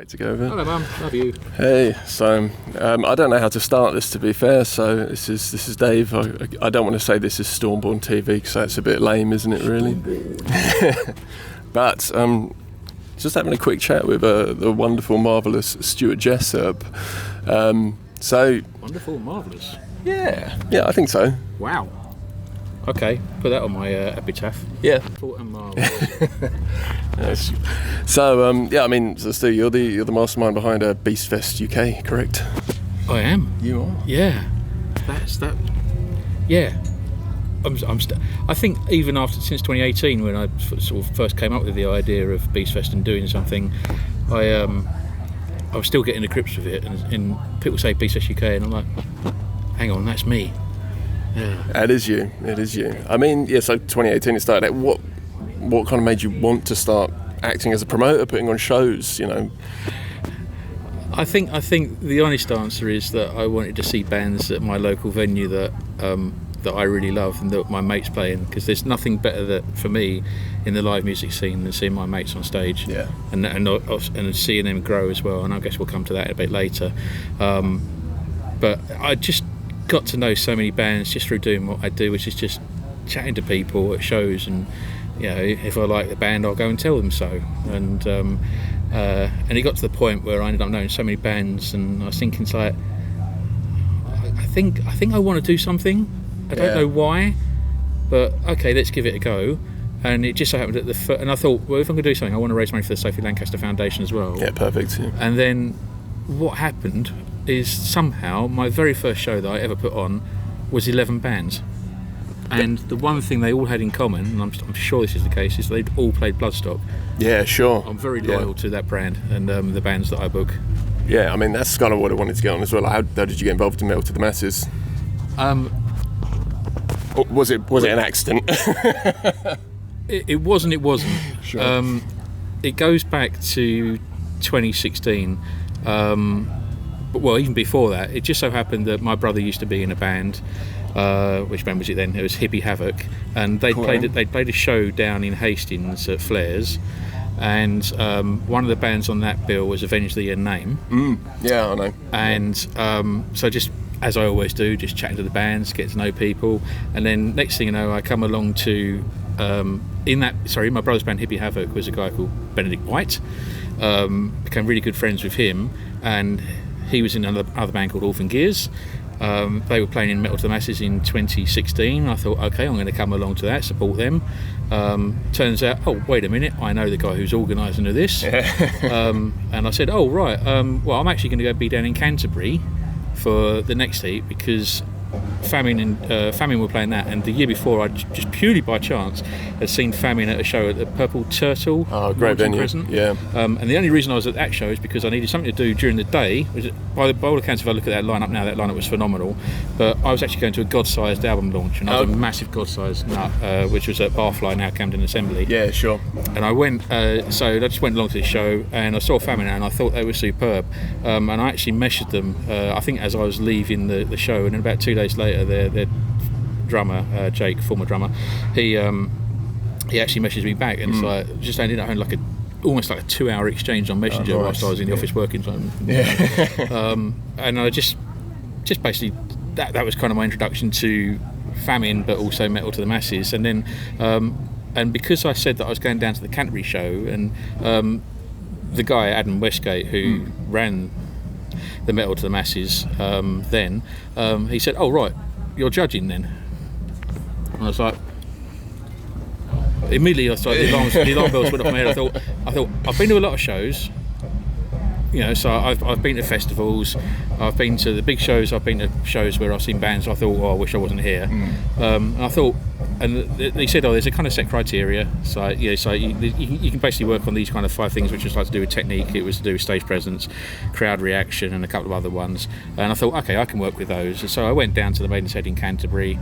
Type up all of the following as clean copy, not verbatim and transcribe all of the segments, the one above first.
Way to go over. Hello, Mum. Love you. Hey, so I don't know how to start this, to be fair. So this is Dave. I don't want to say this is Stormborn TV because that's a bit lame, isn't it? Really. But just having a quick chat with the wonderful, marvelous Stuart Jessop. So wonderful, marvelous. Yeah, I think so. Wow. Okay, put that on my epitaph. Yeah. Wonderful and marvelous. Yes. So I mean, so Stu, you're the mastermind behind Beastfest UK, correct? I am. You are. Yeah. That's that. Yeah. I think even since 2018, when I sort of first came up with the idea of Beastfest and doing something, I was still getting to grips with it, and people say Beastfest UK, and I'm like, hang on, that's me. Yeah. It is you. I mean, yeah. So 2018 it started. What kind of made you want to start acting as a promoter, putting on shows? You know. I think the honest answer is that I wanted to see bands at my local venue that I really love and that my mates play in, because there's nothing better for me in the live music scene than seeing my mates on stage. Yeah. And seeing them grow as well. And I guess we'll come to that a bit later. But I just got to know so many bands just through doing what I do, which is just chatting to people at shows, and you know, if I like the band, I'll go and tell them so. And it got to the point where I ended up knowing so many bands, and I was thinking, it's like, I think I want to do something. I don't know why, but okay, let's give it a go. And it just so happened that and I thought, well, if I'm going to do something, I want to raise money for the Sophie Lancaster Foundation as well. Yeah, perfect. Yeah. And then what happened is somehow my very first show that I ever put on was 11 bands. And the one thing they all had in common, and I'm sure this is the case, is they'd all played Bloodstock. Yeah, sure. I'm very loyal to that brand and the bands that I book. Yeah, I mean, that's kind of what I wanted to get on as well. How did you get involved in Metal to the Masses? Was it an accident? It wasn't. Sure. It goes back to 2016. But well, even before that, it just so happened that my brother used to be in a band. Which band was it then? It was Hippie Havoc, and they played a show down in Hastings at Flares, and one of the bands on that bill was Avenge the Name. Yeah, I know. And so just as I always do, just chatting to the bands, get to know people, and then next thing you know, I come along to my brother's band Hippie Havoc was a guy called Benedict White. Became really good friends with him, and he was in another band called Orphan Gears. They were playing in Metal to the Masses in 2016. I thought, okay, I'm going to come along to that, support them. Turns out, oh, wait a minute, I know the guy who's organising this. And I said, oh, right, well, I'm actually going to go be down in Canterbury for the next heat, because Famyne were playing that, and the year before I just purely by chance had seen Famyne at a show at the Purple Turtle. Oh, great venue. Crescent. Yeah. And the only reason I was at that show is because I needed something to do during the day. By all accounts, if I look at that lineup now, that lineup was phenomenal. But I was actually going to a God-sized album launch, and I was a massive God-sized nut, which was at Barfly, now Camden Assembly. Yeah, sure. And I went, so I just went along to the show, and I saw Famyne, and I thought they were superb. And I actually measured them, I think as I was leaving the show, and then about 2 days later, their drummer, Jake, former drummer, he actually messaged me back, and it's like, just ended up having almost like a 2-hour exchange on Messenger whilst I was in the office working. And I just basically, that was kind of my introduction to Famyne, but also Metal to the Masses. And then and because I said that I was going down to the Canterbury show, and the guy Adam Westgate, who ran the Metal to the Masses then, he said, oh right, you're judging then? And I was like, immediately I started, the alarm bells went off my head. I thought I've been to a lot of shows, you know, so I've been to festivals, I've been to the big shows, I've been to shows where I've seen bands. I thought, I wish I wasn't here. And I thought, and they said, there's a kind of set criteria. So you can basically work on these kind of 5 things, which was like to do with technique. It was to do with stage presence, crowd reaction, and a couple of other ones. And I thought, okay, I can work with those. And so I went down to the Maiden's Head in Canterbury,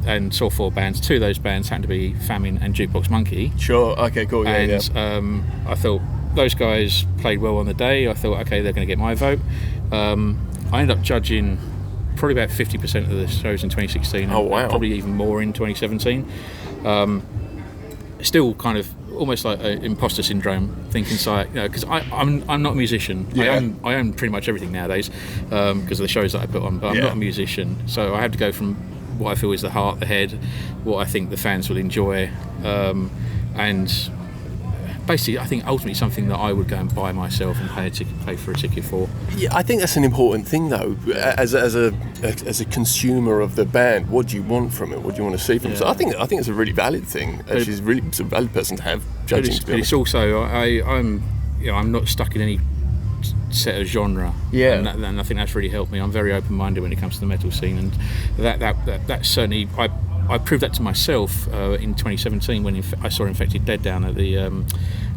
and saw 4 bands. 2 of those bands happened to be Famyne and Jukebox Monkey. Sure. Okay. Cool. Yeah. And I thought those guys played well on the day. I thought, okay, they're going to get my vote. I ended up judging probably about 50% of the shows in 2016. Oh wow! Probably even more in 2017. still kind of almost like imposter syndrome, thinking because I'm not a musician. Yeah. I own pretty much everything nowadays because of the shows that I put on, but I'm not a musician, so I have to go from what I feel is the heart, the head, what I think the fans will enjoy, and basically I think ultimately something that I would go and buy myself and pay for a ticket for. Yeah, I think that's an important thing though. As a consumer of the band, what do you want from it? What do you want to see from it? So I think it's a really valid thing. She's really a valid person to have judging. But it's also I'm not stuck in any set of genre. Yeah, and I think that's really helped me. I'm very open-minded when it comes to the metal scene, and that certainly I proved that to myself in 2017 when I saw Infected Dead down at the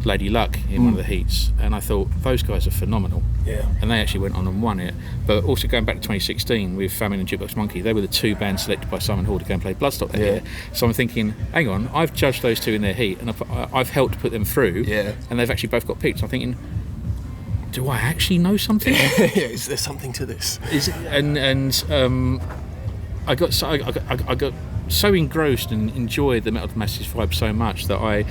Lady Luck in one of the heats, and I thought those guys are phenomenal. Yeah, and they actually went on and won it. But also going back to 2016 with Famyne and Jukebox Monkey, they were the two bands selected by Simon Hall to go and play Bloodstock that year. So I'm thinking, hang on, I've judged those two in their heat, and I've helped put them through. Yeah, and they've actually both got picked. So I'm thinking, do I actually know something? Is there something to this? I got so engrossed and enjoyed the Metal of the Masses vibe so much that I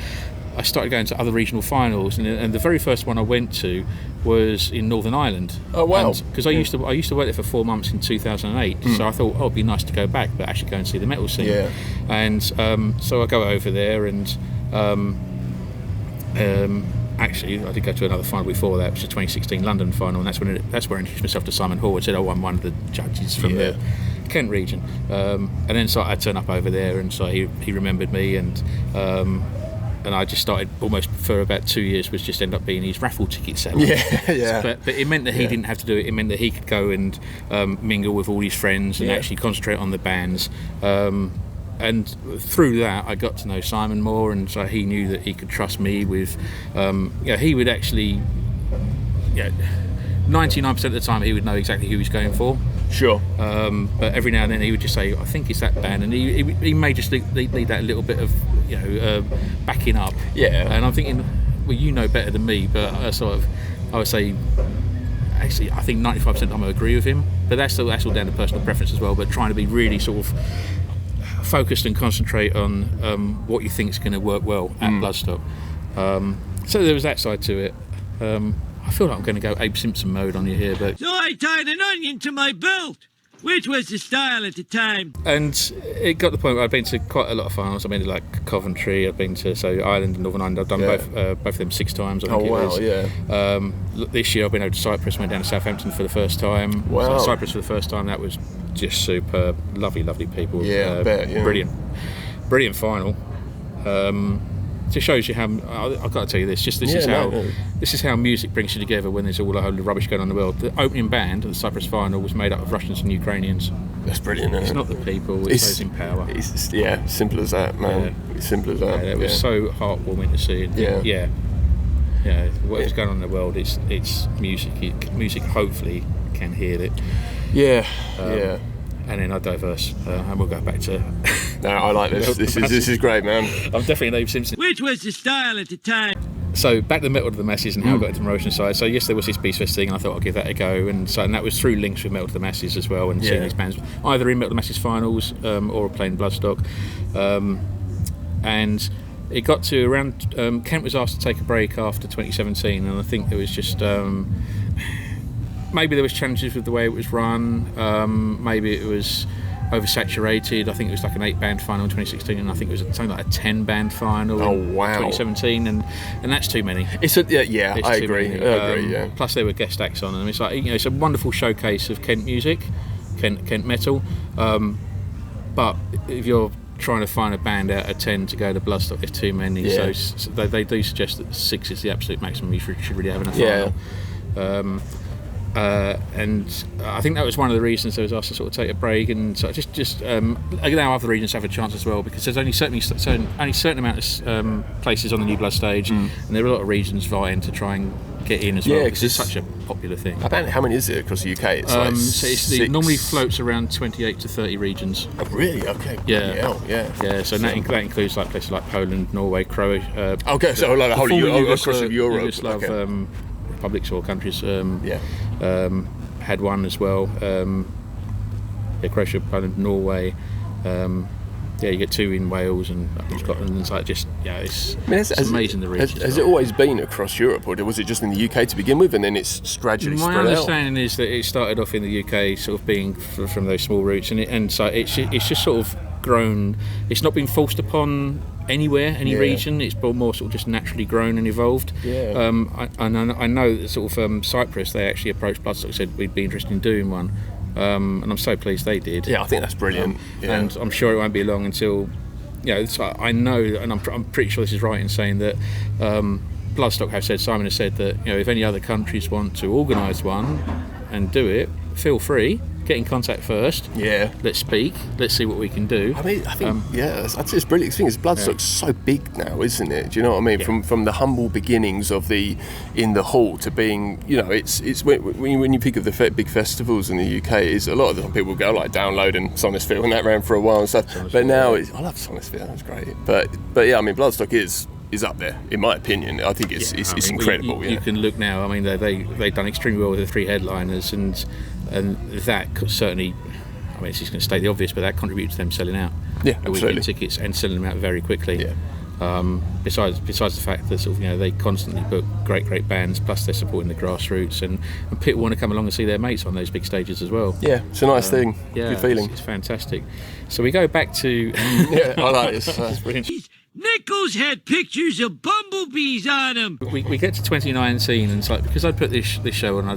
started going to other regional finals, and the very first one I went to was in Northern Ireland. Oh wow! Because I used to work there for 4 months in 2008, so I thought, it'd be nice to go back, but actually go and see the metal scene. Yeah. And so I go over there, and actually I did go to another final before that, which was the 2016 London final, and that's where I introduced myself to Simon Hall and said, I'm one of the judges from the Kent region, and then so I turn up over there, and so he remembered me, and I just started almost for about 2 years was just end up being his raffle ticket seller. But it meant that he didn't have to do it. It meant that he could go and mingle with all his friends and actually concentrate on the bands. And through that, I got to know Simon more, and so he knew that he could trust me with. He would actually, 99% of the time, he would know exactly who he's going for. Sure. But every now and then he would just say, I think it's that band, and he may just need that little bit of backing up. Yeah. And I'm thinking, well, you know better than me, but I would say, actually, I think 95% of the time I agree with him, but that's all down to personal preference as well. But trying to be really sort of focused and concentrate on what you think is going to work well at Bloodstock. So there was that side to it. I feel like I'm going to go Abe Simpson mode on you here, but... So I tied an onion to my belt, which was the style at the time. And it got to the point where I've been to quite a lot of finals. I've been to like Coventry, I've been to Ireland and Northern Ireland. I've done both of them 6 times, I think it was. Yeah. This year I've been over to Cyprus, went down to Southampton for the first time. Wow. So Cyprus for the first time, that was just superb. Lovely, lovely people. Yeah, I bet, yeah. Brilliant final. Just shows you how I've got to tell you this. This is how music brings you together when there's all a whole of rubbish going on in the world. The opening band at the Cyprus final was made up of Russians and Ukrainians. That's brilliant. Isn't it's it? not the people; it's those in power. It's simple as that, man. Yeah. Simple as that. Yeah, it was so heartwarming to see. Yeah. What is going on in the world? It's music. Music hopefully can heal it. Yeah. And then I diverse, and we'll go back to. No, I like this. This is great, man. I'm definitely an Abe Simpson. Which was the style at the time. So back to the Metal to the Masses and how I got into the Motion side. So yes, there was this Beastfest thing, and I thought I'd give that a go, and that was through links with Metal to the Masses as well, and seeing these bands either in Metal to the Masses finals or playing Bloodstock, and it got to around. Kent was asked to take a break after 2017, and I think there was just. Maybe there was challenges with the way it was run. Maybe it was oversaturated. I think it was like an 8-band final in 2016, and I think it was something like a 10-band final in 2017, and that's too many. I agree. Yeah. Plus there were guest acts on, and it's like it's a wonderful showcase of Kent music, Kent metal. But if you're trying to find a band out of 10 to go to Bloodstock, there's too many. Yeah. So they do suggest that 6 is the absolute maximum you should really have in a final. Yeah. And I think that was one of the reasons I was asked to sort of take a break, and so just now other regions have a chance as well, because there's only certain amount of places on the New Blood stage, and there are a lot of regions vying to try and get in as well, because it's such a popular thing. How many is it across the UK? It's it normally floats around 28 to 30 regions. Oh, really? Okay. Yeah. So that includes like places like Poland, Norway, Croatia. So like the whole across Europe. Yugoslav, republics or countries had one as well. Croatia, Poland, Norway, you get 2 in Wales and up in Scotland, and it's like just it's amazing the reach. Has it always been across Europe, or was it just in the UK to begin with, and then it's gradually spread out? My understanding is that it started off in the UK, sort of being from those small routes, and so it's just sort of grown. It's not been forced upon anywhere, any region. It's more sort of just naturally grown and evolved. I know that sort of Cyprus, they actually approached Bloodstock, said we'd be interested in doing one, and I'm so pleased they did. Yeah, I think that's brilliant. And I'm sure it won't be long until, I know, and I'm pretty sure this is right in saying that Bloodstock Simon has said that, if any other countries want to organise one and do it, feel free. Get in contact first. Yeah. Let's speak. Let's see what we can do. I mean, I think it's brilliant. The thing is, Bloodstock's so big now, isn't it? Do you know what I mean? Yeah. From the humble beginnings of in the hall to being, it's when you think of the big festivals in the UK, is a lot of the people go like Download and Sonisfield, and that ran for a while and stuff. But now I love Sonisfield. That's great. But yeah, I mean, Bloodstock is up there, in my opinion. I think it's incredible. You can look now. I mean, they've done extremely well with the 3 headliners, and that could certainly, I mean, it's just going to state the obvious, but that contributed to them selling out the weekend tickets and selling them out very quickly. Yeah. Besides the fact that sort of, they constantly book great bands, plus they're supporting the grassroots, and people want to come along and see their mates on those big stages as well. Yeah, it's a nice thing. Yeah, good feeling. It's fantastic. So we go back to yeah, I like this. It's brilliant. Nichols had pictures of bumblebees on him. We get to 2019, and it's like, because I put this show on, I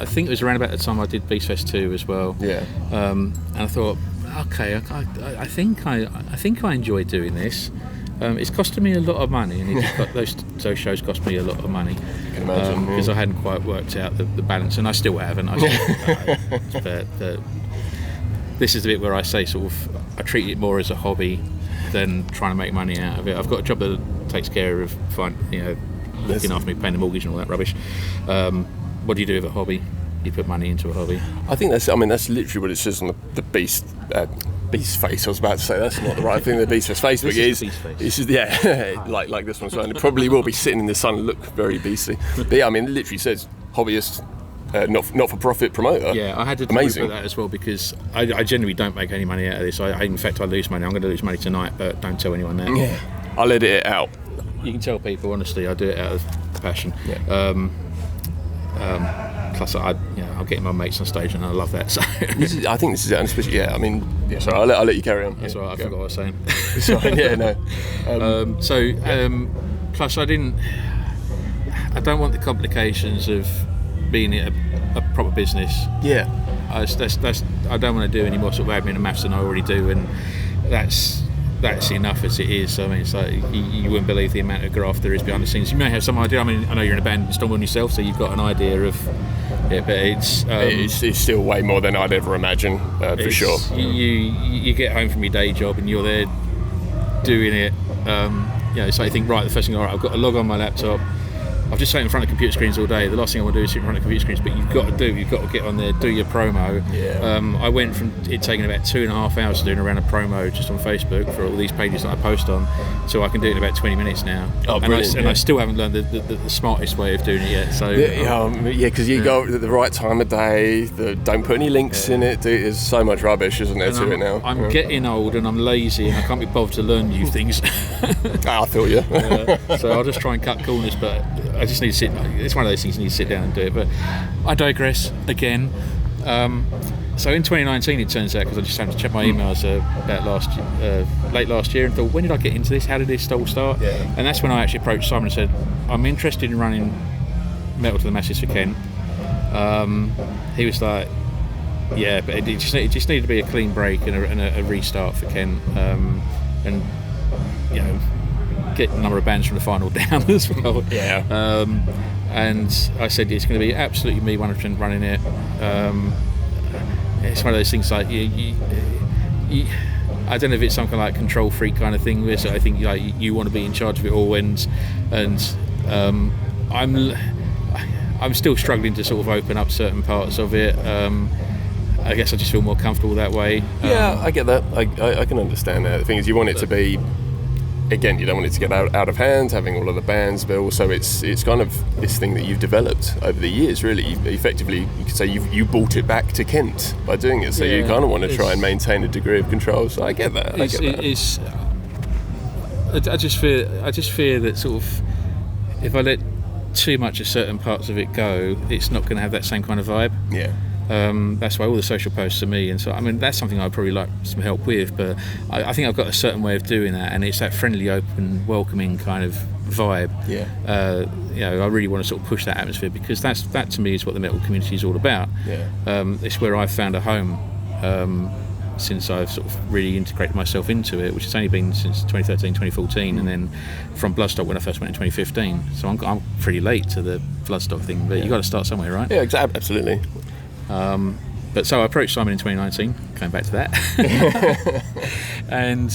think it was around about the time I did Beastfest 2 as well. Yeah. And I thought, okay, I think I enjoy doing this. It's costing me a lot of money, and those shows cost me a lot of money. I can imagine, because I hadn't quite worked out the balance, and I still haven't. But this is the bit where I say sort of I treat it more as a hobby than trying to make money out of it. I've got a job that takes care of looking after me, paying the mortgage and all that rubbish. What do you do with a hobby? You put money into a hobby. I think that's literally what it says on the Beast face. I was about to say that's not the right thing. The Beastfest Facebook is. This is like this one. So it probably will be sitting in the sun and look very beastly. But yeah, I mean, it literally says hobbyist. Not for profit promoter. Yeah, I had to put that as well, because I generally don't make any money out of this. In fact, I lose money. I'm going to lose money tonight, but don't tell anyone that. Yeah, I'll edit it out. You can tell people, honestly, I do it out of passion. Yeah. Plus, I'm getting my mates on stage, and I love that. So I think this is it, and especially sorry, I'll let you carry on. That's all right. I forgot what I was saying. It's fine. Yeah, no. Plus, I don't want the complications of being a proper business. Yeah. I don't want to do any more sort of admin and maths than I already do, and that's enough as it is. I mean, it's like you wouldn't believe the amount of graft there is behind the scenes. You may have some idea. I mean, I know you're in a band in Stormborn yourself, so you've got an idea of it, but it's still way more than I'd ever imagine, for sure. You get home from your day job and you're there doing it. So you think, right, the first thing, all right, I've got to log on my laptop. I've just sat in front of computer screens all day. The last thing I want to do is sit in front of computer screens, but you've got to get on there, do your promo. Yeah. I went from it taking about 2.5 hours to doing around a promo just on Facebook for all these pages that I post on, so I can do it in about 20 minutes now. Oh, brilliant. I still haven't learned the smartest way of doing it yet. So because you go at the right time of day. Don't put any links in it. There's so much rubbish, isn't there, to it now? I'm getting old and I'm lazy and I can't be bothered to learn new things. I feel you. So I'll just try and cut corners, but I just need to sit. It's one of those things you need to sit down and do it. But I digress again. So in 2019, it turns out, because I just had to check my emails about late last year, and thought, when did I get into this? How did this all start? Yeah. And that's when I actually approached Simon and said, I'm interested in running Metal to the Masses for Kent. He was like, yeah, but it just needed to be a clean break and a restart for Kent, and get the number of bands from the final down as well. Yeah. And I said, it's going to be absolutely me 100% running it. It's one of those things like I don't know if it's something like control freak kind of thing. Where I think you want to be in charge of it all, and I'm still struggling to sort of open up certain parts of it. I guess I just feel more comfortable that way. Yeah, I get that. I can understand that. The thing is, you want it to be again, you don't want it to get out of hand, having all of the bands, but also it's kind of this thing that you've developed over the years, really. Effectively, you could say you brought it back to Kent by doing it, so you kind of want to try and maintain a degree of control. So I get that. I just fear that sort of, if I let too much of certain parts of it go, it's not going to have that same kind of vibe. Yeah. That's why all the social posts are me, and so I mean that's something I'd probably like some help with, but I think I've got a certain way of doing that, and it's that friendly, open, welcoming kind of vibe. Yeah. I really want to sort of push that atmosphere, because that to me is what the metal community is all about. Yeah. It's where I've found a home since I've sort of really integrated myself into it, which has only been since 2013, 2014, and then from Bloodstock when I first went in 2015. So I'm pretty late to the Bloodstock thing, but you've got to start somewhere, right? Yeah, exactly, absolutely. But so I approached Simon in 2019, coming back to that, and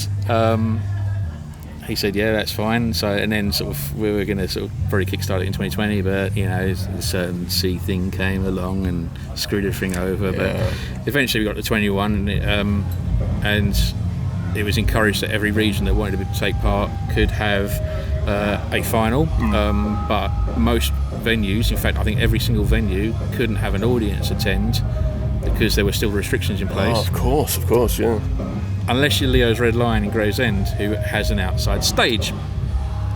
he said, yeah, that's fine. So, and then sort of we were going to sort of probably kickstart it in 2020, but a certain C thing came along and screwed everything over. But eventually we got to 21, and it was encouraged that every region that wanted to take part could have a final, but most venues, in fact I think every single venue, couldn't have an audience attend because there were still restrictions in place. Of course, yeah. Unless you're Leo's Red Lion in Gravesend, who has an outside stage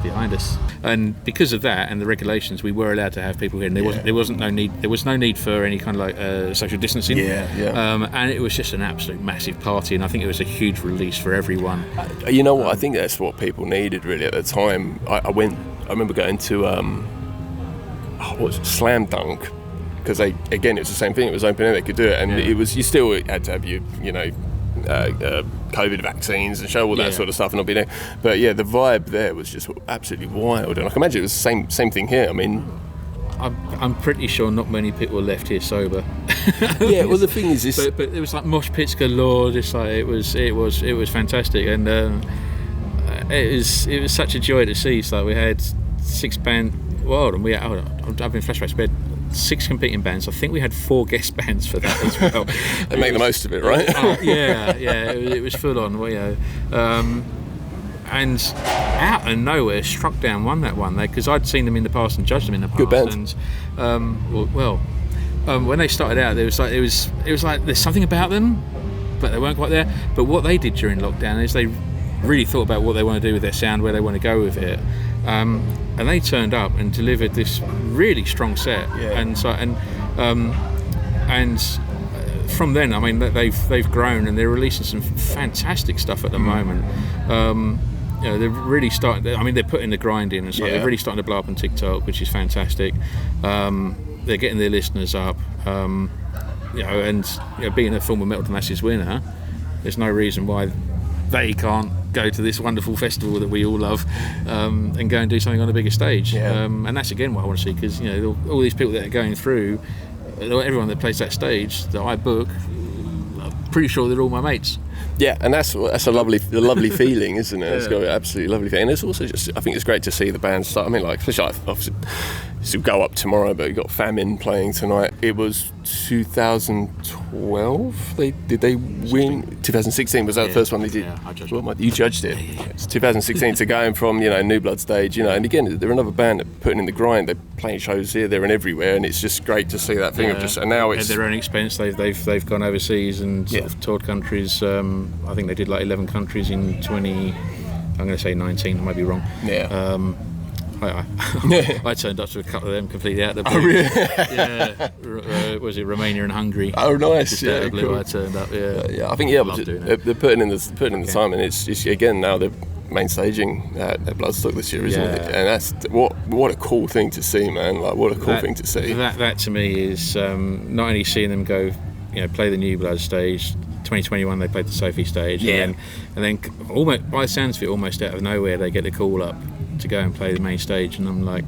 behind us. And because of that and the regulations, we were allowed to have people here, and there was no need for any kind of like social distancing. And it was just an absolute massive party, and I think it was a huge release for everyone. You know what? I think that's what people needed really at the time. I remember going to Slam Dunk, because again it's the same thing. It was open air, they could do it, and it was, you still had to have your COVID vaccines and show all that sort of stuff and not be there. But yeah, the vibe there was just absolutely wild, and I can imagine it was the same thing here. I mean, I'm pretty sure not many people left here sober. Yeah, well the thing is, but it was like mosh pits galore. Just like it was fantastic, and it was such a joy to see. So we had 6 band. Well, and we had, I'm having flashbacks. We had 6 competing bands. I think we had 4 guest bands for that as well. They make the most of it, right? It was full on. And out of nowhere, Struck Down won that one because I'd seen them in the past and judged them in the past. Good band. And when they started out, it was like there's something about them, but they weren't quite there. But what they did during lockdown is they really thought about what they want to do with their sound, where they want to go with it. And they turned up and delivered this really strong set, and from then, I mean, they've grown and they're releasing some fantastic stuff at the moment. They're really starting. I mean, they're putting the grind in, and so they're really starting to blow up on TikTok, which is fantastic. They're getting their listeners up, being a former Metal to Masses winner, there's no reason why they can't go to this wonderful festival that we all love and go and do something on a bigger stage. And that's again what I want to see, because all these people that are going through, everyone that plays that stage that I book, I'm pretty sure they're all my mates. Yeah, and that's a lovely feeling, isn't it? It's got an absolutely lovely feeling. And it's also just, I think it's great to see the band start. I mean, like, especially obviously to go up tomorrow, but you've got Famyne playing tonight. It was 2012. Did they win? 2016 was that the first one they did? Yeah, I judged it. You judged it. It's 2016 to going from New Blood stage, and again they're another band that putting in the grind. They're playing shows here, there, and everywhere, and it's just great to see that thing of just. And now it's at their own expense. They've gone overseas and sort of toured countries. I think they did like 11 countries in 20. I'm going to say 19. I might be wrong. Yeah. I turned up to a couple of them completely out of the blue. Oh, really? Was it Romania and Hungary? Oh, nice. Just out of the blue, cool. I turned up. I think they're putting in the time, and it's again now they're main staging at Bloodstock this year, isn't it? And that's what a cool thing to see, man. Like, what a cool thing to see. That to me is not only seeing them go, play the New Blood stage. 2021 they played the Sophie stage, and then almost, by the sounds of it, almost out of nowhere they get the call up to go and play the main stage, and I'm like,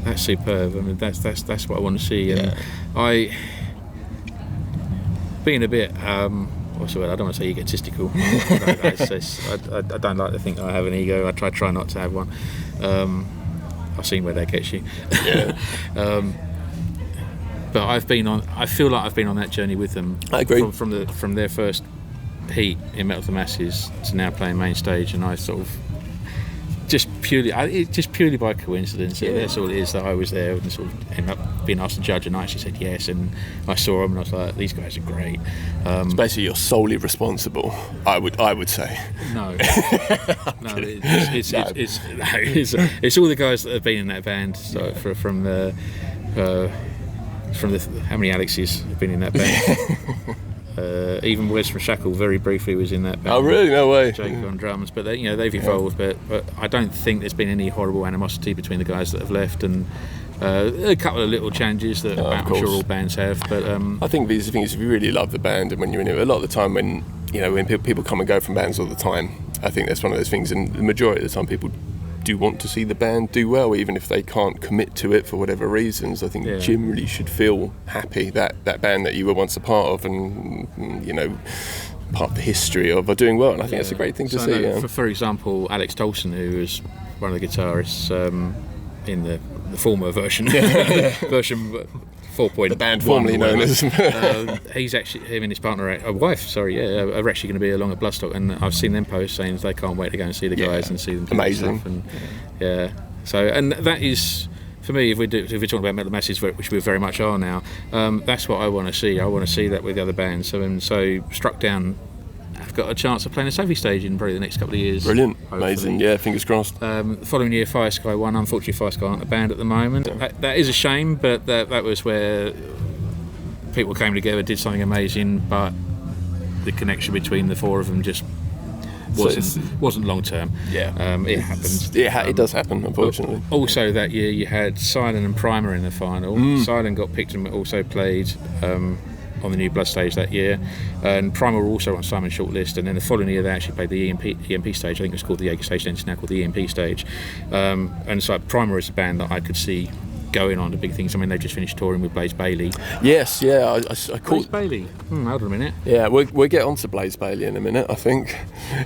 that's superb. I mean, that's what I want to see. And I, being a bit what's the word? I don't want to say egotistical. I don't like to think I have an ego. I try not to have one. I've seen where that gets you. But I feel like I've been on that journey with them. I agree. From their first heat in Metal to Masses to now playing main stage, and I sort of just purely by coincidence. That's all it is, that I was there and sort of ended up being asked to judge, and I actually said yes, and I saw them and I was like, these guys are great. It's basically you're solely responsible, I would say. No, it's all the guys that have been in that band. So from the how many Alexes have been in that band? Even Wes from Shackle very briefly was in that band. Oh really? No way. Jake on drums, but they've evolved. But I don't think there's been any horrible animosity between the guys that have left, and a couple of little changes that I'm sure all bands have. But I think the thing is, if you really love the band, and when you're in it, a lot of the time when people come and go from bands all the time, I think that's one of those things, and the majority of the time people do want to see the band do well, even if they can't commit to it for whatever reasons. I think generally you should feel happy that band that you were once a part of, and part of the history of, are doing well, and I think that's a great thing to see. For example, Alex Tolson, who was one of the guitarists in the former version, version 4.0, the band formerly known as. He's actually, him and his partner, wife, are actually going to be along at Bloodstock, and I've seen them post saying they can't wait to go and see the guys and see them. Amazing. Stuff, and that is, for me, if we're talking about Metal Masses, which we very much are now, that's what I want to see. I want to see that with the other bands. So Struck Down have got a chance of playing a Sophie stage in probably the next couple of years. Brilliant, hopefully. Amazing, yeah, fingers crossed. The following year, Fire Sky won. Unfortunately, Fire Sky aren't a band at the moment. That is a shame, but that was where people came together, did something amazing, but the connection between the four of them just wasn't long term. It happens. It does happen, unfortunately. Also, that year you had Silent and Primer in the final. Silent got picked and also played on the new Blood stage that year, and Primer were also on Simon's shortlist, and then the following year they actually played the EMP stage. I think it was called the Jaeger stage, then it's now called the EMP stage, and so Primer is a band that I could see going on to big things. I mean, they've just finished touring with Blaze Bailey. Yes, I Blaze Bailey. Hold on a minute. Yeah, we'll get on to Blaze Bailey in a minute, I think.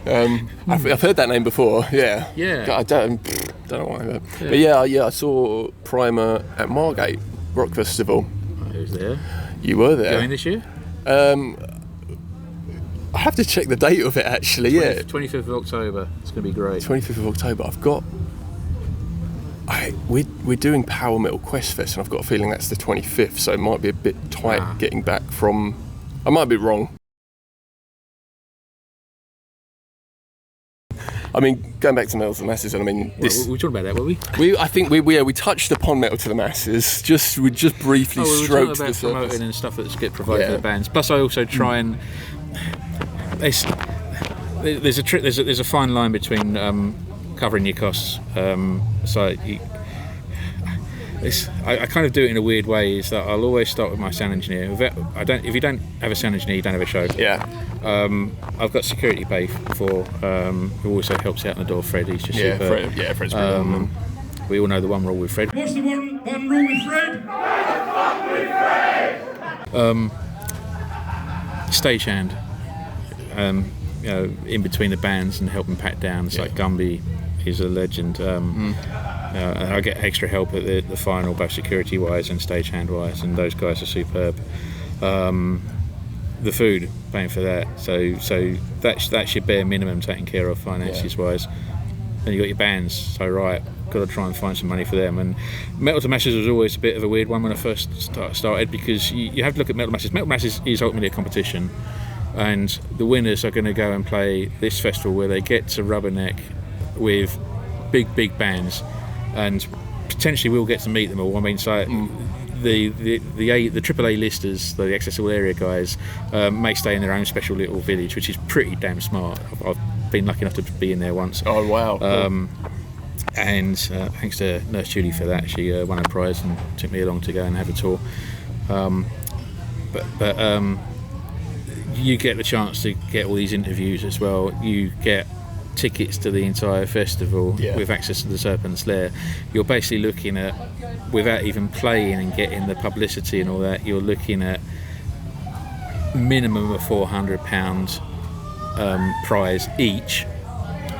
I've heard that name before. Yeah. I don't know why. But I saw Primer at Margate Rock Festival. Who's there? You were there. Going this year? I have to check the date of it actually. 25th of October. It's going to be great. 25th of October. I've got. We're doing Power Metal Quest Fest, and I've got a feeling that's the 25th, so it might be a bit tight getting back from. I might be wrong. I mean, going back to Metal to the Masses, and I mean, this. We were talking about that, were we? I think we touched upon Metal to the Masses. We just briefly stroked the surface. Promoting and stuff that's get provided for the bands. Plus, I also try and. There's a fine line between covering your costs. I kind of do it in a weird way. Is that I'll always start with my sound engineer. If you don't have a sound engineer, you don't have a show. I've got security pay for who also helps out in the door. Fred, he's just super. Fred's brilliant. We all know the one rule with Fred. What's the one rule with Fred? Stagehand. In between the bands and helping pack down. It's like Gumby. He's a legend. I get extra help at the final, both security wise and stagehand wise, and those guys are superb. The food, paying for that, so that's your bare minimum taken care of finances wise. Then you got your bands, so got to try and find some money for them. And Metal to Masses was always a bit of a weird one when I first started, because you have to look at Metal Masses. Metal Masses is ultimately a competition, and the winners are going to go and play this festival where they get to rubberneck with big bands, and potentially we'll get to meet them all. I mean, so the AAA listers, the accessible area guys, may stay in their own special little village, which is pretty damn smart. I've been lucky enough to be in there once. Oh wow! And thanks to Nurse Julie for that. She won a prize and took me along to go and have a tour. But you get the chance to get all these interviews as well. You get tickets to the entire festival with access to the Serpent's Lair. You're basically looking at, without even playing and getting the publicity and all that, you're looking at minimum of £400 prize each.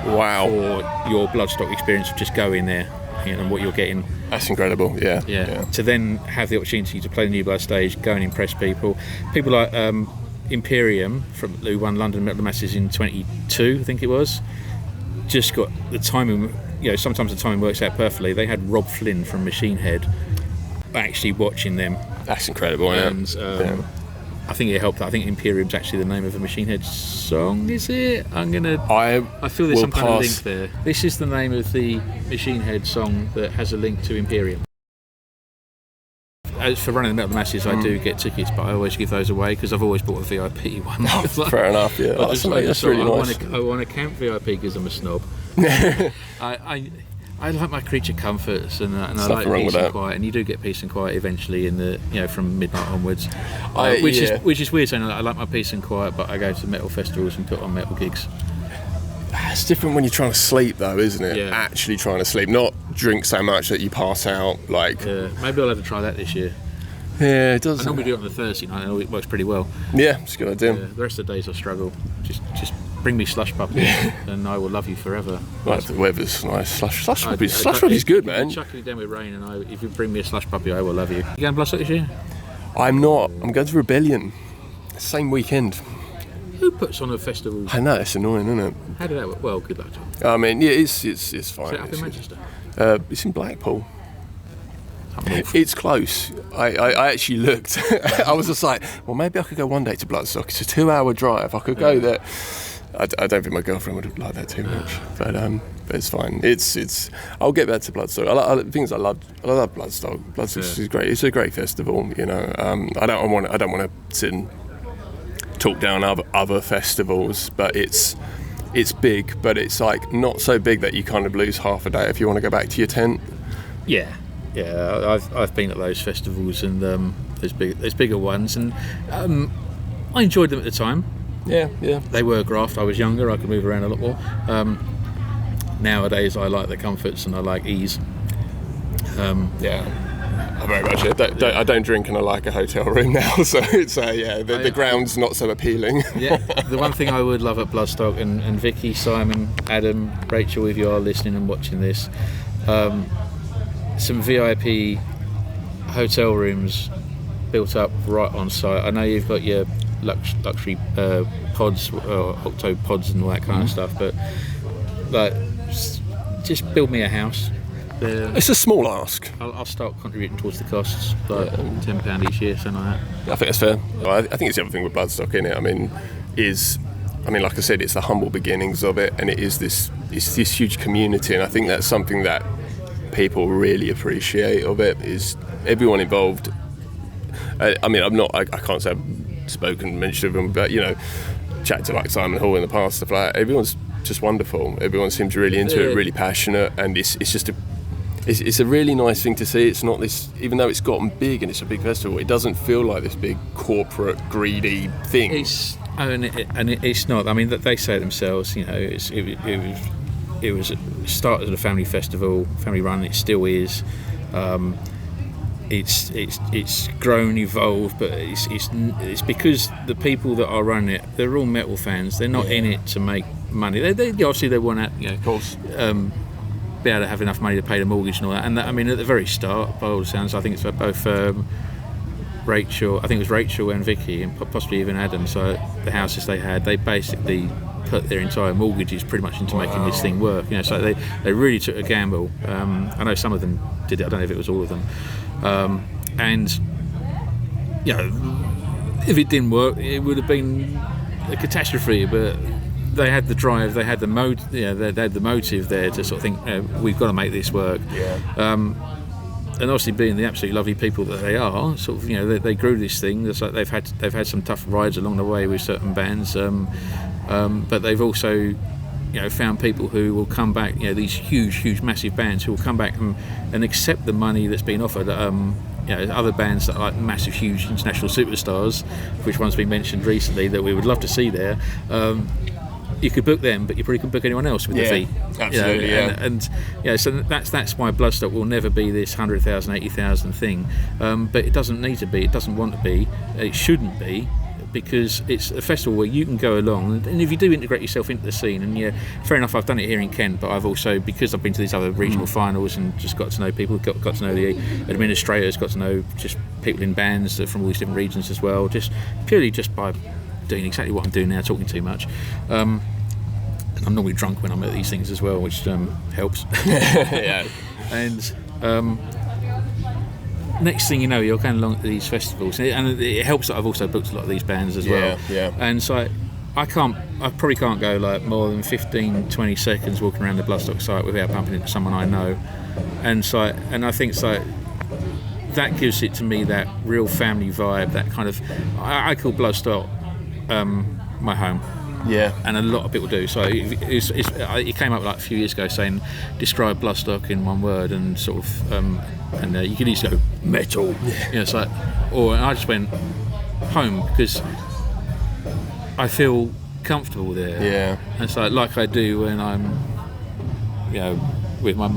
Wow. For your Bloodstock experience of just going there and what you're getting. That's incredible. Yeah. To then have the opportunity to play the New Blood stage, go and impress people like Imperium who won London Metal Masses in 22, I think it was. Just got the timing sometimes the timing works out perfectly. They had Rob Flynn from Machine Head actually watching them. That's incredible, and I think it helped. I think Imperium's actually the name of a Machine Head song, is it? I feel there's some kind of link there. This is the name of the Machine Head song that has a link to Imperium. As for Running the Metal Masses, I do get tickets, but I always give those away because I've always bought a VIP one. Fair enough, yeah. That's really nice. I want a camp VIP because I'm a snob. I like my creature comforts, and I like peace and quiet, and you do get peace and quiet eventually in the from midnight onwards, which is weird saying I like my peace and quiet, but I go to metal festivals and put on metal gigs. It's different when you're trying to sleep, though, isn't it? Yeah. Actually trying to sleep, not drink so much that you pass out. Maybe I'll have to try that this year. Yeah, it does. I normally do it on the Thursday night, and it works pretty well. Yeah, it's a good idea. The rest of the days I struggle. Just bring me Slush Puppy, and I will love you forever. Right, the weather's nice. Slush Puppy's good, man. Chucking it down with rain, and if you bring me a Slush Puppy, I will love you. You going to Bloodstock this year? I'm not. I'm going to Rebellion. Same weekend. Who puts on a festival? I know, it's annoying, isn't it? How did that work? Well, good luck to you. I mean, yeah, it's fine. Is it up in Manchester? It's in Blackpool. It's close. I actually looked. I was just like, well, maybe I could go one day to Bloodstock. It's a 2-hour drive. I could go there. I don't think my girlfriend would like that too much, but it's fine. It's. I'll get back to Bloodstock. I love Bloodstock. Bloodstock is great. It's a great festival. I don't want to sit and talk down other festivals, but it's big, but it's like not so big that you kind of lose half a day if you want to go back to your tent. Yeah, I've been at those festivals, and there's bigger ones, and I enjoyed them at the time. Yeah. They were graft. I was younger. I could move around a lot more. Nowadays, I like the comforts and I like ease. I very much. I don't drink and I like a hotel room now, so it's the ground's not so appealing. Yeah, the one thing I would love at Bloodstock, and Vicky, Simon, Adam, Rachel, if you are listening and watching this, some VIP hotel rooms built up right on site. I know you've got your luxury pods, octo pods and all that kind of stuff, but just build me a house. It's a small ask. I'll start contributing towards the costs, like £10 each year, something like that. I think that's fair. I think it's the other thing with Bloodstock, isn't it? I mean, like I said, it's the humble beginnings of it, and it's this huge community, and I think that's something that people really appreciate of it, is everyone involved. I can't say I've mentioned of them, but chatted to like Simon Hall in the past, stuff like that. Everyone's just wonderful. Everyone seems really into it, really passionate, and it's just it's a really nice thing to see. It's not this, even though it's gotten big and it's a big festival, it doesn't feel like this big corporate greedy thing. It's not. I mean, they say it themselves. It was started as a family festival, family run. It still is. It's grown, evolved, but it's because the people that are running it, they're all metal fans. They're not in it to make money. They obviously they want to, of course, be able to have enough money to pay the mortgage and all that. And I mean, at the very start, by all the sounds, I think it's both Rachel. I think it was Rachel and Vicky, and possibly even Adam. So the houses they basically put their entire mortgages pretty much into making this thing work. So they really took a gamble. I know some of them did it. I don't know if it was all of them. And if it didn't work, it would have been a catastrophe. But they had the drive, they had the they had the motive there to sort of think, we've got to make this work. And obviously, being the absolutely lovely people that they are, sort of, they grew this thing. It's like they've had some tough rides along the way with certain bands, but they've also found people who will come back, these huge, massive bands who will come back and accept the money that's been offered. Other bands that are like massive, huge international superstars, which one's been mentioned recently that we would love to see there. You could book them, but you probably couldn't book anyone else with the fee. Absolutely, so that's why Bloodstock will never be this 100,000, 80,000 thing. But it doesn't need to be. It doesn't want to be. It shouldn't be. Because it's a festival where you can go along, and if you do integrate yourself into the scene, and fair enough, I've done it here in Kent, but I've also, because I've been to these other regional finals and just got to know people, got to know the administrators, got to know just people in bands from all these different regions as well, just purely just by doing exactly what I'm doing now, talking too much. I'm normally drunk when I'm at these things as well, which helps. Yeah. And next thing you know, you're going along to these festivals, and it helps that I've also booked a lot of these bands as well. Yeah. And so I probably can't go like more than 15-20 seconds walking around the Bloodstock site without bumping into someone I know. And I think that gives it to me that real family vibe, that kind of, I call Bloodstock my home. Yeah. And a lot of people do. So it came up like a few years ago saying, describe Bloodstock in one word, and sort of, and you can easily go, metal. You know, it's like, and I just went home, because I feel comfortable there. Yeah. And it's like I do when I'm, with my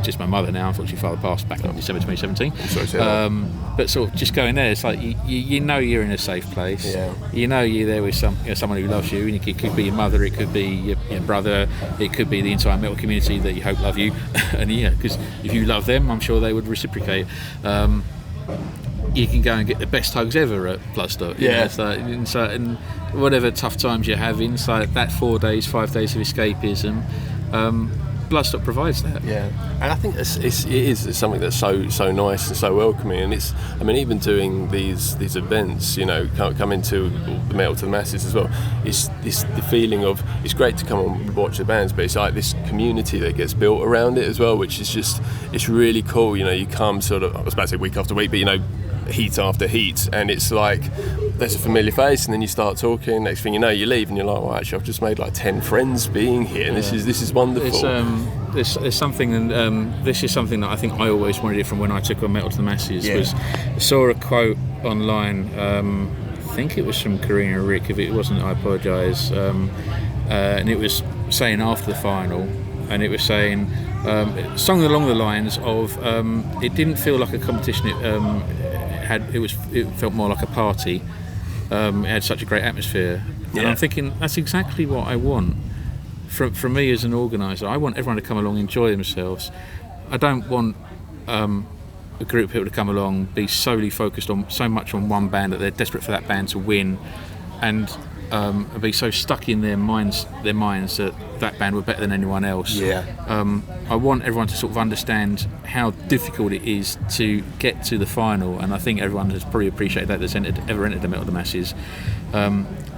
just my mother now. Unfortunately, father passed back in December 2017. Sorry to hear that. But sort of just going there, it's like you know you're in a safe place. Yeah. You know you're there with someone who loves you. And it could be your mother, it could be your brother, it could be the entire metal community that you hope love you. And because if you love them, I'm sure they would reciprocate. You can go and get the best hugs ever at Bloodstock. And whatever tough times you're having, so that 4 days, 5 days of escapism, Bloodstock provides that. Yeah, and I think it is something that's so nice and so welcoming. And even doing these events, coming to the Metal to the Masses as well, it's the feeling of, it's great to come and watch the bands, but it's like this community that gets built around it as well, which is just, it's really cool. You come sort of, I was about to say week after week, but heat after heat, and it's like there's a familiar face, and then you start talking. Next thing you know, you leave, and you're like, well, actually, I've just made like 10 friends being here, and this is wonderful. There's something, and this is something that I think I always wanted it from when I took on Metal to the Masses. Was saw a quote online. I think it was from Karina Rick. If it wasn't, I apologise. And it was saying after the final, and it was saying something along the lines of, it didn't feel like a competition. It felt more like a party. It had such a great atmosphere, and I'm thinking that's exactly what I want from me as an organiser. I want everyone to come along, enjoy themselves. I don't want a group of people to come along, be solely focused on so much on one band that they're desperate for that band to win, and be so stuck in their minds that band were better than anyone else. I want everyone to sort of understand how difficult it is to get to the final, and I think everyone has probably appreciated that that's ever entered the Metal to the Masses.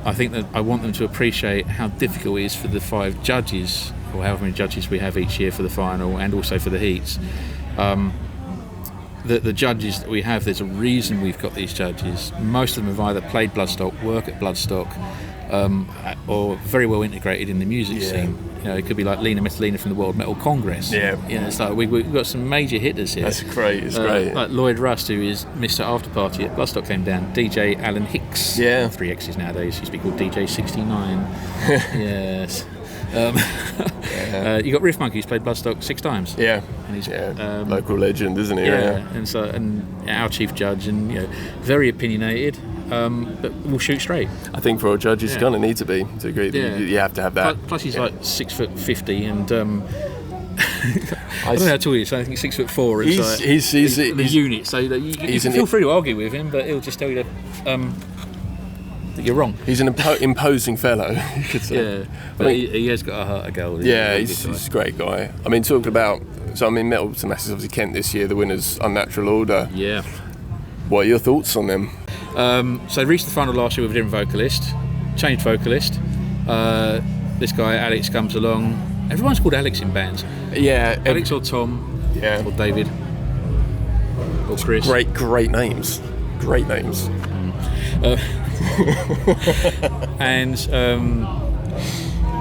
I think that I want them to appreciate how difficult it is for the 5 judges, or however many judges we have each year for the final and also for the heats. The judges that we have, there's a reason we've got these judges. Most of them have either played Bloodstock, work at Bloodstock, or very well integrated in the music scene. It could be like Lena Metalina from the World Metal Congress. It's like we've got some major hitters here. That's great. It's great. Like Lloyd Rust, who is Mr. Afterparty at Bloodstock, came down. DJ Alan Hicks. 3 X's nowadays. Used to be called DJ 69. Yes. You got Riff Monkey, who's played Bloodstock 6 times. And he's local legend, isn't he? And our chief judge, and very opinionated, but will shoot straight. I think for a judge, he's going to need to be to agree. You have to have that. Plus he's like 6'50", and I don't know how tall he is. I think 6'4". He's the unit, so that you can feel free to argue with him, but he'll just tell you that you're wrong. He's an imposing fellow, you could say. But he has got a heart of gold. He's a great guy. Talking about, Metal to Masses, obviously Kent this year, the winners, Unnatural Order. What are your thoughts on them? So they reached the final last year with a different vocalist, changed vocalist. This guy Alex comes along. Everyone's called Alex in bands. Alex or Tom, or David, or Chris. Great names. And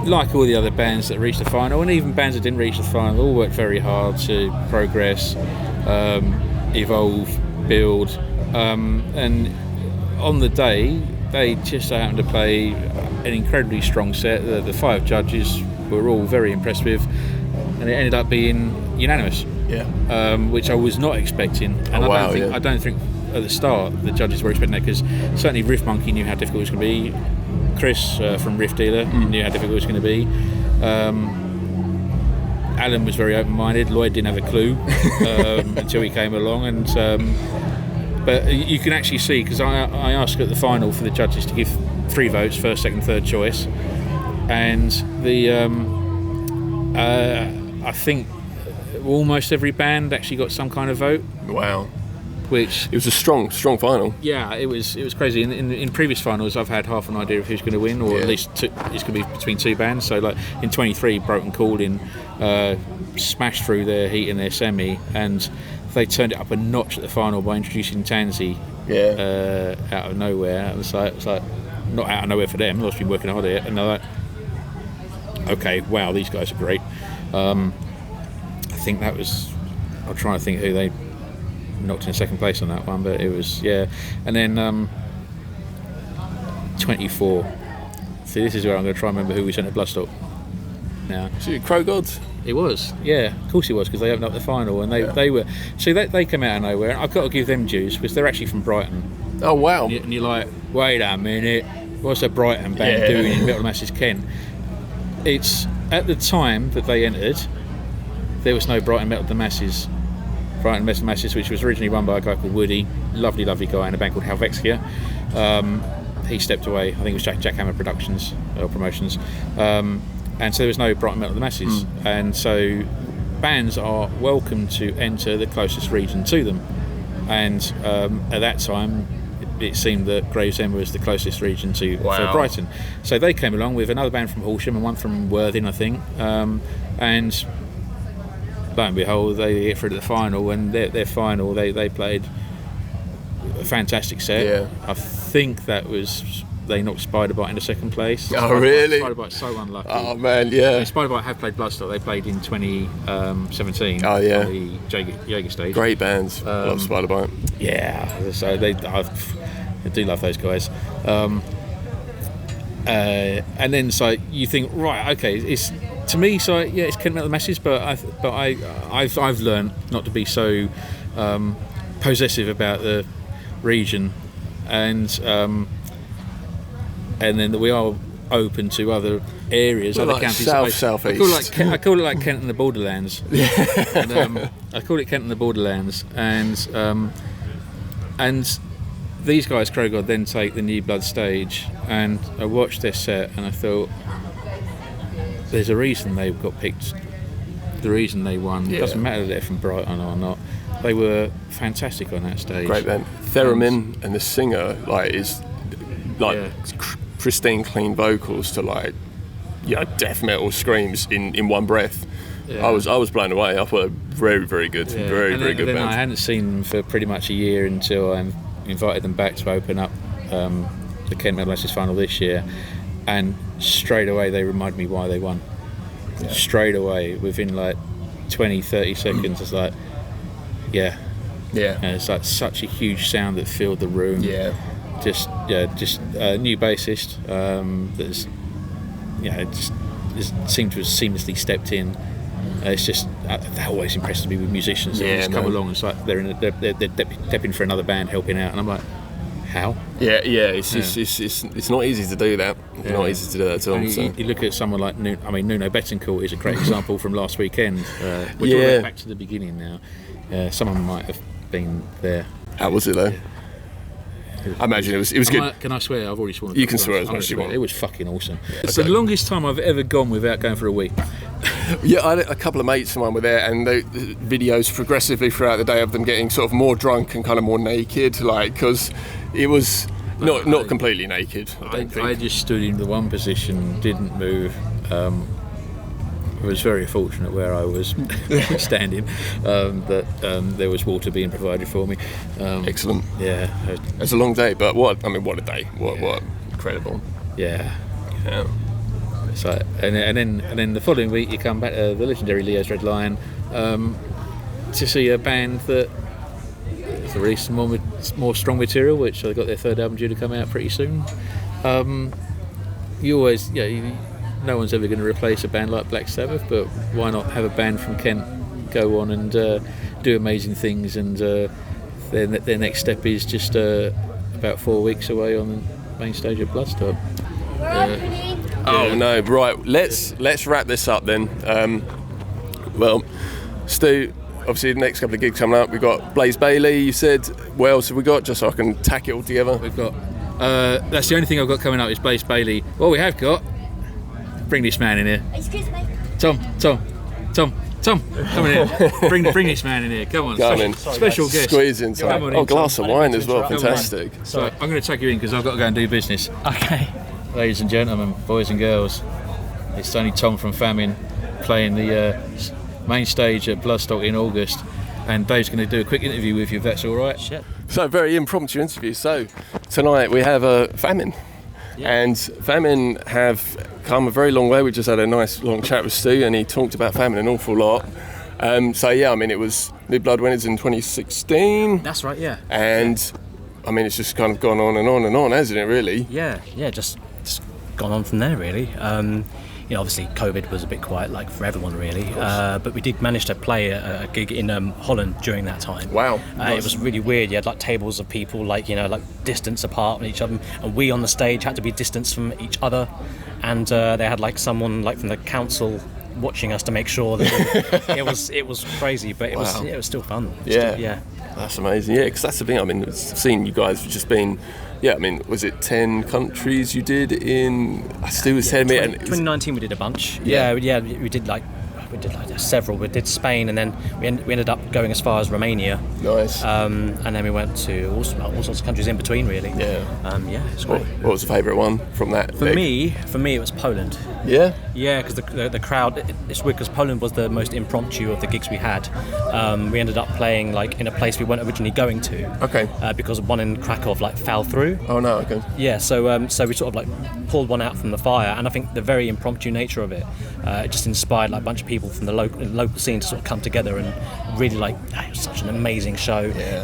like all the other bands that reached the final, and even bands that didn't reach the final, all worked very hard to progress, evolve, build, and on the day they just so happened to play an incredibly strong set. The 5 judges were all very impressed with, and it ended up being unanimous, which I was not expecting. And I don't think at the start the judges were expecting that, because certainly Riff Monkey knew how difficult it was going to be. Chris from Riff Dealer knew how difficult it was going to be. Alan was very open-minded. Lloyd didn't have a clue until he came along, and but you can actually see, because I asked at the final for the judges to give 3 votes, first, second, third choice, and the I think almost every band actually got some kind of vote. Wow. Which it was a strong final. Yeah, it was crazy. In previous finals, I've had half an idea of who's going to win, or at least it's going to be between two bands. So like in 23, Broken Calling smashed through their heat in their semi, and they turned it up a notch at the final by introducing Tansy out of nowhere. It was like not out of nowhere for them. They've been working hard at it, and they're like, okay, wow, these guys are great. I think that was. I'm trying to think who they knocked in second place on that one, but it was and then 24. See, this is where I'm going to try and remember who we sent to Bloodstock now. Was it Crow Gods? It was, yeah, of course it was, because they opened up the final, and they were, see, they came out of nowhere, and I've got to give them dues because they're actually from Brighton. Oh wow. And you're like, wait a minute, what's a Brighton band doing in Metal Masses Kent? It's at the time that they entered, there was no Brighton Metal Masses, which was originally run by a guy called Woody, lovely guy, in a band called Helvexia. He stepped away. I think it was Jackhammer Productions or Promotions, and so there was no Brighton Metal Masses, and so bands are welcome to enter the closest region to them, and at that time it seemed that Gravesend was the closest region to for Brighton, so they came along with another band from Horsham and one from Worthing, I think, and lo and behold, they get through to the final, and their final, they played a fantastic set. Yeah. I think that was, they knocked Spiderbite into second place. Oh, really? Spiderbite's so unlucky. Oh, man, yeah. And Spiderbite have played Bloodstock. They played in 2017 on the Jaeger stage. Great bands. Love Spiderbite. Yeah, so I do love those guys. And then so you think, right, okay, it's, to me, so yeah, it's Kent Metal Masses, but I've learned not to be so possessive about the region, and then that we are open to other areas, other like counties. Southeast. I call it like Kent and the Borderlands. And, I call it Kent and the Borderlands, and these guys, Crow God, then take the New Blood stage, and I watched their set, and I thought, there's a reason they got picked, the reason they won. It doesn't matter if they're from Brighton or not. They were fantastic on that stage. Great band. Theremin and the singer is pristine, clean vocals to death metal screams in one breath. Yeah. I was blown away. I thought very, very good, very good band. I hadn't seen them for pretty much a year until I invited them back to open up the Kent Metal Masses final this year, and straight away they reminded me why they won. Yeah. Straight away, within 20-30 seconds, it's like, it's like such a huge sound that filled the room. Just a new bassist that's just seemed to have seamlessly stepped in. It's just that always impresses me with musicians that just come along. It's like they're depping for another band, helping out, and I'm like, how? It's not easy to do that. It's not easy to do that at all. You look at someone like Nuno Betancourt is a great example from last weekend. We're talking back to the beginning now. Someone might have been there. How was it though? I imagine it was good. Can I swear? I've already sworn. You can swear as much as you want. It was fucking awesome. It's the longest time I've ever gone without going for a week. Yeah, I had a couple of mates of mine were there, and the videos progressively throughout the day of them getting sort of more drunk and kind of more naked, because it was not completely naked. I just stood in the one position, didn't move. I was very fortunate where I was standing, that there was water being provided for me. Excellent. Yeah. It's a long day, but what a day. What incredible. Yeah. So, and then the following week you come back to the legendary Leo's Red Lion to see a band that has released some more strong material, which they got their third album due to come out pretty soon. You always, no one's ever going to replace a band like Black Sabbath, but why not have a band from Kent go on and do amazing things, and their next step is just about 4 weeks away on the main stage of Bloodstock. Oh no, right, let's wrap this up then. Well, Stu, obviously the next couple of gigs coming up, we've got Blaze Bailey, you said. What else have we got, just so I can tack it all together? We've got that's the only thing I've got coming up is Blaze Bailey. What we have got bring this man in here. Excuse me. Tom, come in here. Bring this man in here. Come on. Come in. Special guest. Squeeze in. Come on Oh, in, glass Tom. of wine as well. Come on. Fantastic. So I'm going to take you in because I've got to go and do business. Okay. Ladies and gentlemen, boys and girls, it's only Tom from Famyne playing the main stage at Bloodstock in August, and Dave's going to do a quick interview with you if that's all right. Shit. So, very impromptu interview. So, tonight we have Famyne. And Famyne have come a very long way. We just had a nice long chat with Stu, and he talked about Famyne an awful lot. So yeah, I mean, it was New Blood Winners in 2016. That's right, yeah. And I mean, it's just kind of gone on and on and on, hasn't it, really? Yeah, just gone on from there, really. Obviously COVID was a bit quiet, like for everyone, really. But we did manage to play a gig in Holland during that time. Wow. It was really weird. You had like tables of people, like distance apart from each other, and we on the stage had to be distanced from each other. And they had like someone like from the council watching us to make sure that it was crazy, but it was still fun. Yeah. That's amazing. Yeah, because that's the thing. I mean, I've seen you guys have just been. Yeah, I mean, was it 10 countries you did in? Stu was telling me. 2019 we did a bunch. Yeah, we did like several. We did Spain, and then we ended up going as far as Romania. Nice. And then we went to all sorts of countries in between, really. Yeah. It's great. What was the favourite one from that? For me, it was Poland. Yeah. Yeah, because the crowd. It's weird because Poland was the most impromptu of the gigs we had. We ended up playing like in a place we weren't originally going to. Okay. Because one in Krakow like fell through. Oh no. Okay. Yeah. So we sort of like pulled one out from the fire, and I think the very impromptu nature of it just inspired like a bunch of people from the local scene to sort of come together and really like it was such an amazing show. Yeah.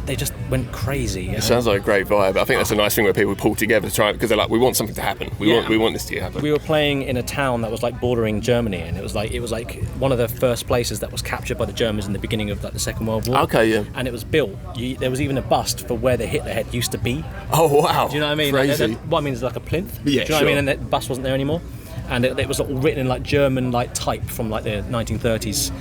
They just went crazy. It sounds like a great vibe. I think that's a nice thing where people pull together to try because they're like, we want something to happen. We want this to happen. We were playing in a town that was like bordering Germany, and it was like one of the first places that was captured by the Germans in the beginning of like the Second World War. Okay, yeah. And it was built. There was even a bust for where the Hitler head used to be. Oh wow! Do you know what I mean? Crazy. What I mean is like a plinth. Yeah, Do you know sure. what I mean? And the bust wasn't there anymore. And it was all written in like German like type from like the 1930s,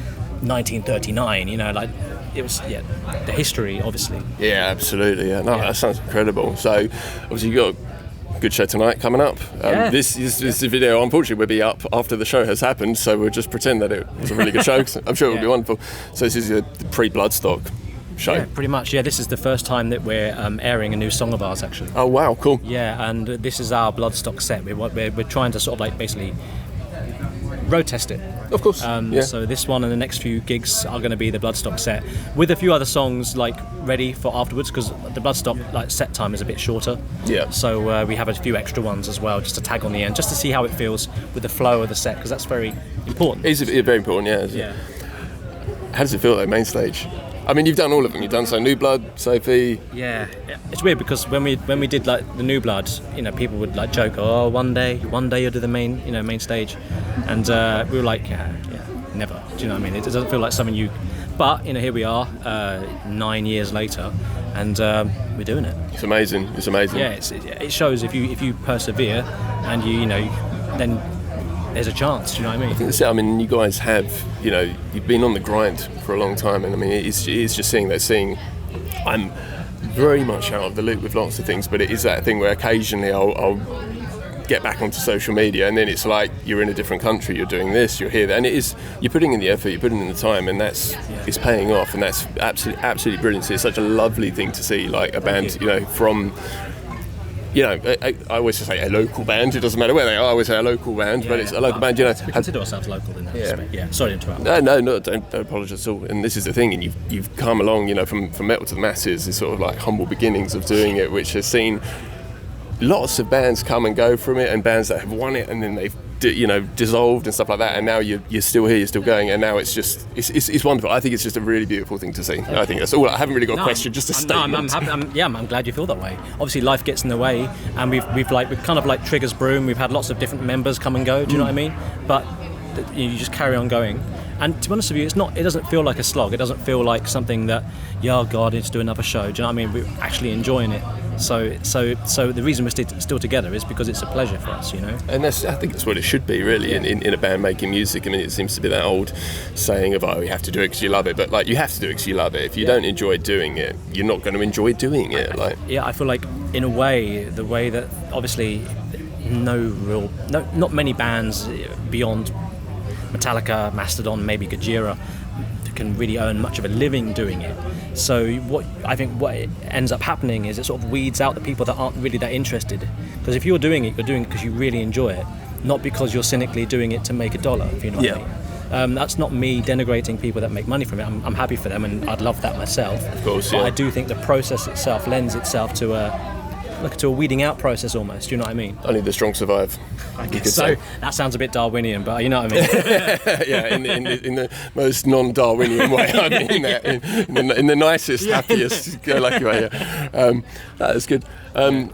1939. Like it was the history, obviously. Yeah, absolutely. Yeah, no, that sounds incredible. So, obviously, you got a good show tonight coming up. This video, unfortunately, will be up after the show has happened. So we'll just pretend that it was a really good show. I'm sure it will be wonderful. So this is the pre-Bloodstock show. Yeah, pretty much. Yeah, this is the first time that we're airing a new song of ours, actually. Oh wow, cool. Yeah, and this is our Bloodstock set. We're trying to sort of like basically road test it. Of course. So this one and the next few gigs are going to be the Bloodstock set with a few other songs like ready for afterwards, because the Bloodstock like set time is a bit shorter. Yeah. So we have a few extra ones as well, just to tag on the end, just to see how it feels with the flow of the set, because that's very important. It's very important. Yeah. How does it feel though, main stage? I mean, you've done all of them. You've done New Blood, Sophie. Yeah. It's weird because when we did like the New Blood, people would like joke, "Oh, one day you'll do the main stage," and we were like, yeah, never. Do you know what I mean? It doesn't feel like something you. But here we are, 9 years later, and we're doing it. It's amazing. Yeah, it shows if you persevere, and then there's a chance. Do you know what I mean? I think that's it. I mean, you guys have, you've been on the grind for a long time, and I mean, it's just seeing. I'm very much out of the loop with lots of things, but it is that thing where occasionally I'll get back onto social media, and then it's like you're in a different country, you're doing this, you're here, and you're putting in the effort, you're putting in the time, and it's paying off, and that's absolutely brilliant. It's such a lovely thing to see, like a band, from. I always say a local band. It doesn't matter where they are. I always say a local band, but it's a local band. We consider ourselves local in that respect. Yeah. Sorry to interrupt. No, don't apologise at all. And this is the thing. And you've come along, from metal to the masses. It's sort of like humble beginnings of doing it, which has seen lots of bands come and go from it, and bands that have won it and then they've dissolved and stuff like that. And now you're still here, you're still going, and now it's wonderful. I think it's just a really beautiful thing to see. I think that's all. I haven't really got a question, just a statement. I'm glad you feel that way. Obviously, life gets in the way, and we've kind of like Trigger's Broom. We've had lots of different members come and go. Do you know what I mean? But you just carry on going. And to be honest with you, it doesn't feel like a slog. It doesn't feel like something that, oh God, let's do another show. Do you know what I mean? We're actually enjoying it. So the reason we're still together is because it's a pleasure for us, And I think that's what it should be, really, in a band making music. I mean, it seems to be that old saying of, you have to do it because you love it. But like, you have to do it because you love it. If you don't enjoy doing it, you're not going to enjoy doing it. I feel like in a way, the way that obviously, not many bands beyond Metallica, Mastodon, maybe Gojira can really earn much of a living doing it. So what ends up happening is it sort of weeds out the people that aren't really that interested. Because if you're doing it because you really enjoy it, not because you're cynically doing it to make a dollar, if you know what I mean. That's not me denigrating people that make money from it. I'm happy for them, and I'd love that myself. Of course, but I do think the process itself lends itself to a weeding out process almost. Do you know what I mean? Only the strong survive. I guess so. That sounds a bit Darwinian, but you know what I mean. Yeah, in the most non-Darwinian way. I mean that in the nicest, happiest, go-lucky way. Yeah. That is good. I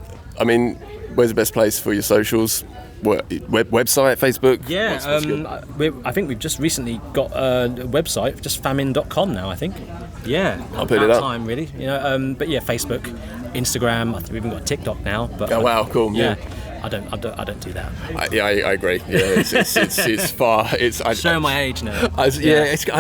mean, where's the best place for your socials? Website, Facebook? Yeah, I think we've just recently got a website, just famyne.com now, I think. Yeah, I'll put it up. Time, really. You know, but yeah, Facebook, Instagram. I think we've even got TikTok now. But oh wow, cool. Yeah. I don't do that. I agree. Yeah, it's far. Showing my age now. I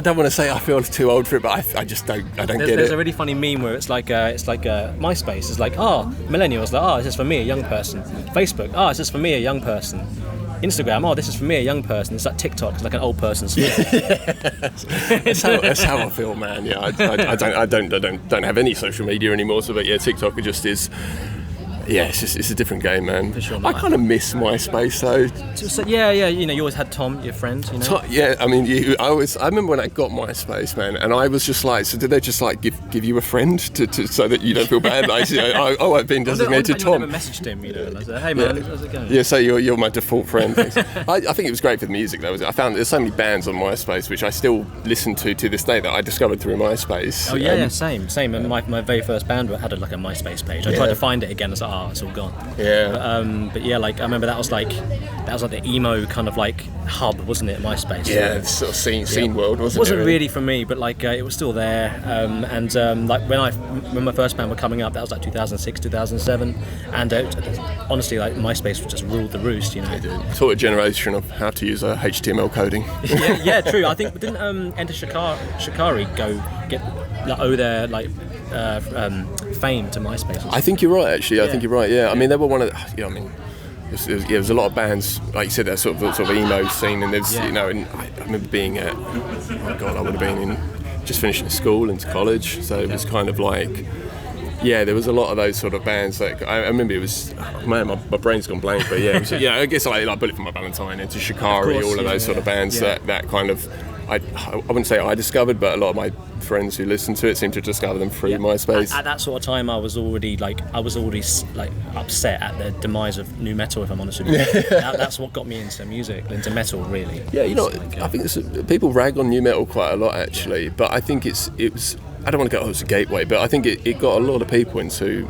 don't want to say I feel too old for it, but I just don't get it. There's a really funny meme where it's like MySpace. It's like, millennials, like, this is for me, a young person. Facebook, this is for me, a young person. Instagram, this is for me, a young person. It's like TikTok, it's like an old person's. That's how I feel, man. Yeah, I don't have any social media anymore. So, but yeah, TikTok just is. Yeah, it's a different game, man. For sure, I kind of miss MySpace though. So, yeah. You know, you always had Tom, your friend. You know. Yeah, I mean, I remember when I got MySpace, man, and I was just like, so did they just like give you a friend to so that you don't feel bad? Like, you know, I've been designated Tom. I never messaged him, you know, and I said, hey man, how's it going? Yeah, so you're my default friend. I think it was great for the music though. I found there's so many bands on MySpace which I still listen to this day that I discovered through MySpace. Oh yeah, same. And my very first band had a MySpace page. I tried to find it again. I was like, it's all gone. Yeah. But yeah, like I remember that was like the emo kind of like hub, wasn't it? MySpace. Yeah, it's sort of scene world, wasn't it? It wasn't really for me, but like it was still there. Like when my first band were coming up, that was like 2006, 2007, and honestly, like MySpace just ruled the roost. You know, it did. Taught a generation of how to use HTML coding. yeah, true. I think didn't Enter Shikari go get owe their fame to MySpace? I think you're right, actually. I think you're right. Yeah, I mean they were one of there's a lot of bands, like you said, that sort of emo scene, and there's and I remember being at I would have been just finishing school into college, so it was kind of like there was a lot of those sort of bands that I remember. It was my brain's gone blank, but yeah, it was, I guess like Bullet for My Valentine, Into Shikari, all of those sort of bands that kind of I wouldn't say I discovered, but a lot of my friends who listen to it seem to discover them through MySpace. At that sort of time, I was already upset at the demise of nu metal. If I'm honest with you, that's what got me into music, into metal, really. Yeah, I think people rag on nu metal quite a lot, actually, but I think it was. I don't want to go, it's a gateway, but I think it got a lot of people into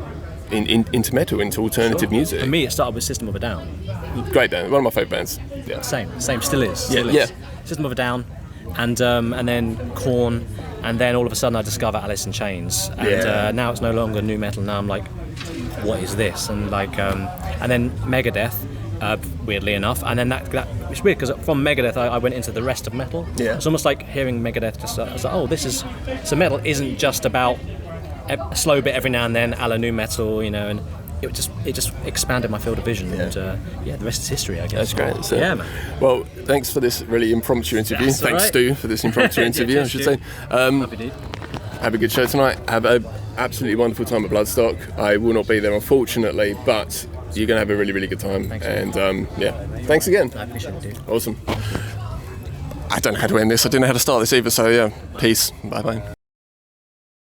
metal, into alternative music. For me, it started with System of a Down. Great band, one of my favourite bands. Yeah. Same, still is. Yeah. System of a Down, and then Korn, and then all of a sudden I discover Alice in Chains, and now it's no longer nu metal. Now I'm like, what is this? And and then Megadeth, weirdly enough, and then that it's weird because from Megadeth I went into the rest of metal. Yeah. It's almost like hearing Megadeth. I was like, so metal isn't just about a slow bit every now and then, a la nu metal, and it just expanded my field of vision, and the rest is history, I guess. That's great. So, yeah, man. Well, thanks for this really impromptu interview. That's thanks, Stu, for this impromptu interview, I should say. Have a good show tonight. Have an absolutely wonderful time at Bloodstock. I will not be there, unfortunately, but you're going to have a really, really good time. Thanks, and thanks again. I appreciate it, dude. Awesome. I don't know how to end this. I don't know how to start this either. So yeah, peace. Bye bye.